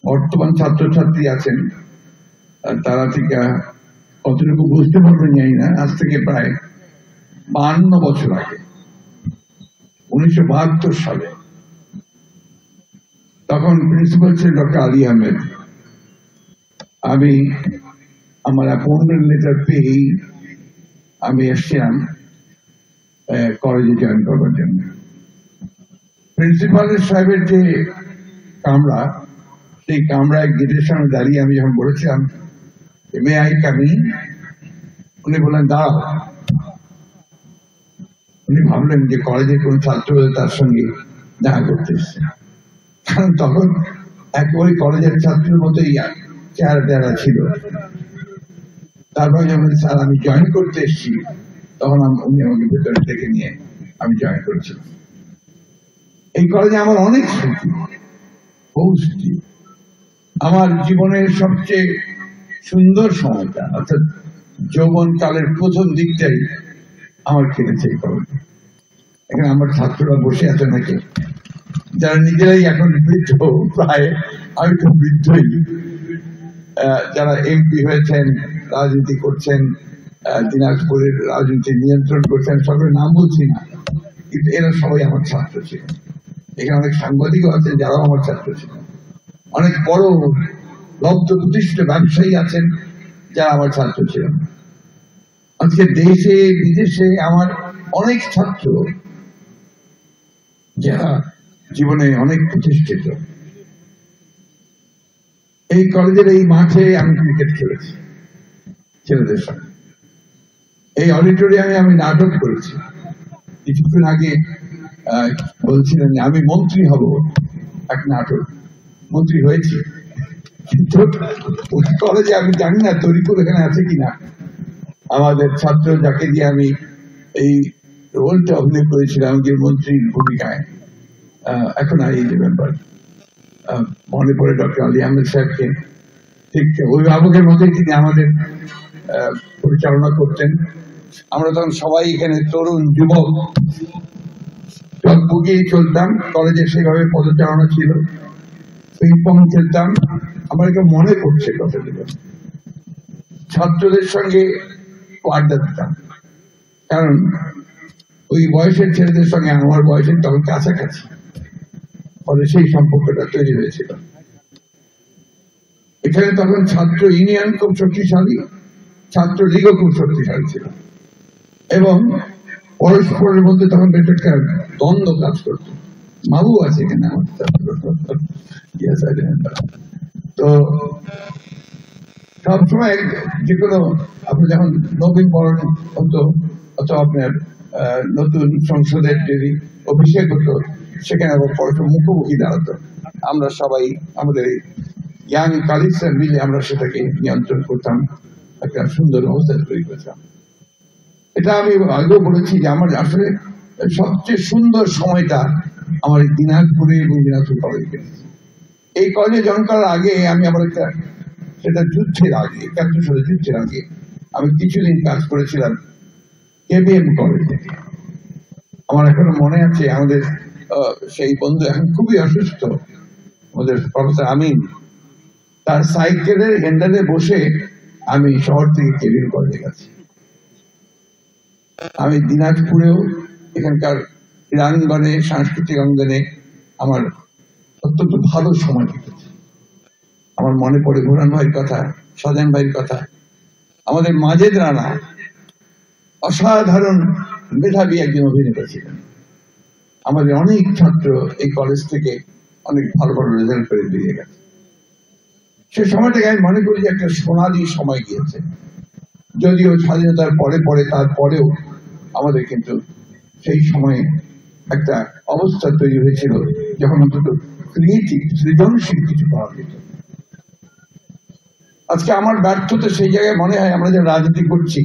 বর্তমান ছাত্রছাত্রী আছেন তারা ঠিক কতটুকু বুঝতে পারবেন জানি না। আজ থেকে প্রায় 52 বছর আগে 1972 সালে তখন প্রিন্সিপাল ছিলেন ডক্টর আলী আহমেদ। আমি আমার অ্যাপয়েন্টমেন্ট লেটার পেয়েই আমি এসছিলাম কলেজে জয়েন করবার জন্য। প্রিন্সিপাল সাহেবের যে কামরা, সেই কামরায় গেটের সামনে দাঁড়িয়ে আমি যখন বলেছিলাম মে আই কাম ইন, উনি বললেন দাঁড়াও। উনি ভাবলেন যে কলেজের কোন ছাত্র তার সঙ্গে দেখা করতে এসছে, কারণ তখন একেবারে কলেজের ছাত্রের মতোই চেহারা টেহারা ছিল। তারপর যখন স্যার আমি জয়েন করতে এসেছি, তখন উনি আমাকে ভেতরে ডেকে নিয়ে আমি জয়েন করেছিলাম। এই কলেজে আমার অনেক স্মৃতি, বহু স্মৃতি। আমার জীবনের সবচেয়ে সুন্দর সময়টা অর্থাৎ যৌবন কালের প্রথম দিকটাই আমার কেটেছে এই কলেজে। এখানে আমার ছাত্ররা বসে আছে নাকি, যারা নিজেরাই এখন বৃদ্ধ, প্রায় আমি তো বৃদ্ধই, যারা এমপি হয়েছেন, রাজনীতি করছেন, দিনাজপুরের রাজনীতি নিয়ন্ত্রণ করছেন, সবের নাম বলছি না, কিন্তু এরা সবাই আমার ছাত্র ছিল। এখানে অনেক সাংবাদিকও আছেন যারাও আমার ছাত্র ছিল, অনেক বড় লব্ধ প্রতিষ্ঠিত ব্যবসায়ী আছেন যারা আমার ছাত্র ছিলেন। আজকে দেশে বিদেশে আমার অনেক ছাত্র যারা জীবনে অনেক প্রতিষ্ঠিত। এই কলেজের এই মাঠে আমি ক্রিকেট খেলেছি ছেলেদের সঙ্গে, এই অডিটোরিয়ামে আমি নাটক করেছি। কিছুক্ষণ আগে বলছিলেন আমি মন্ত্রী হব, এক নাটক, মন্ত্রী হয়েছি। কিন্তু ওই কলেজে আমি জানি না তরিকুল এখানে আছে কিনা, আমাদের ছাত্র যাকে দিয়ে আমি এই রোলটা অভিনয় করেছিলাম যে মন্ত্রীর ভূমিকায়, এখন আর এই রিমেম্বার, মনে পড়ে ডক্টর আলী আহমেদ সাহেবকে, ঠিক অভিভাবকের মতোই তিনি আমাদের পরিচালনা করতেন। আমরা তখন সবাই এখানে তরুণ যুবক সব বুকিয়ে চলতাম, কলেজে সেভাবে পদচারণা ছিল, পিং পং খেলতাম। আমার এটা মনে পড়ছে কথাগুলো, ছাত্রদের সঙ্গে আড্ডা দিতাম, কারণ ওই বয়সের ছেলেদের সঙ্গে আমার বয়সের তখন কাছাকাছি, ফলে সেই সম্পর্কটা তৈরি হয়েছিল। এখানে তখন ছাত্র ইউনিয়ন খুব শক্তিশালী, ছাত্র লীগও খুব শক্তিশালী ছিল, এবং পরস্পরের মধ্যে তখন একটা দ্বন্দ্ব কাজ করত। মাবু আছে এখানে আমার ছাত্র, তো সবসময় যে কোনো আপনার যখন নবীন বরণ হতো অথবা আপনার নতুন সংসদের যদি অভিষেক হতো, সেখানে আবার পরস্পর মুখোমুখি দাঁড়াতো। আমরা সবাই আমাদের ইয়াং কালিগরা মিলে আমরা সেটাকে নিয়ন্ত্রণ করতাম, একটা সুন্দর অবস্থা তৈরি করেছিলাম। এটা আমি আগেও বলেছি যে আমার আসলে সবচেয়ে সুন্দর সময়টা আমার এই দিনাজপুরে এবং দিনাজপুর কলেজে কেটেছে। এই কলেজে জয়েন করার আগে আমি আমার একটা, সেটা যুদ্ধের আগে, 71 সালে যুদ্ধের আগে আমি কিছুদিন কাজ করেছিলাম কেবিএম কলেজে। আমার এখনো মনে আছে, আমাদের সেই বন্ধু এখন খুবই অসুস্থ, আমাদের প্রফেসর আমিন, তার সাইকেলের হ্যান্ডেলে বসে আমি শহর থেকে কেবিএম কলেজে গেছি। আমি দিনাজপুরেও এখানকার ক্রীড়াঙ্গনে, সাংস্কৃতিক অঙ্গনে আমার অত্যন্ত ভালো সময় কেটেছে। আমার মনে পড়ে ঘোরান ভাইয়ের কথা, সজান ভাইয়ের কথা, আমাদের মাজেদ রানা অসাধারণ মেধাবী একজন অভিনেতা ছিলেন। আমাদের অনেক ছাত্র এই কলেজ থেকে অনেক ভালো ভালো রেজাল্ট করে বেরিয়ে গেছে। সে সময়টাকে আমি মনে করি যে একটা সোনালী সময় গিয়েছে, যদিও স্বাধীনতার পরে পরে তারপরেও আমাদের কিন্তু সেই সময়ে একটা অবস্থা তৈরি হয়েছিল যখন অন্তত ক্রিয়েটিভ, সৃজনশীল কিছু পাওয়া যেত। আজকে আমার ব্যর্থতা সেই জায়গায় মনে হয় আমরা যে রাজনীতি করছি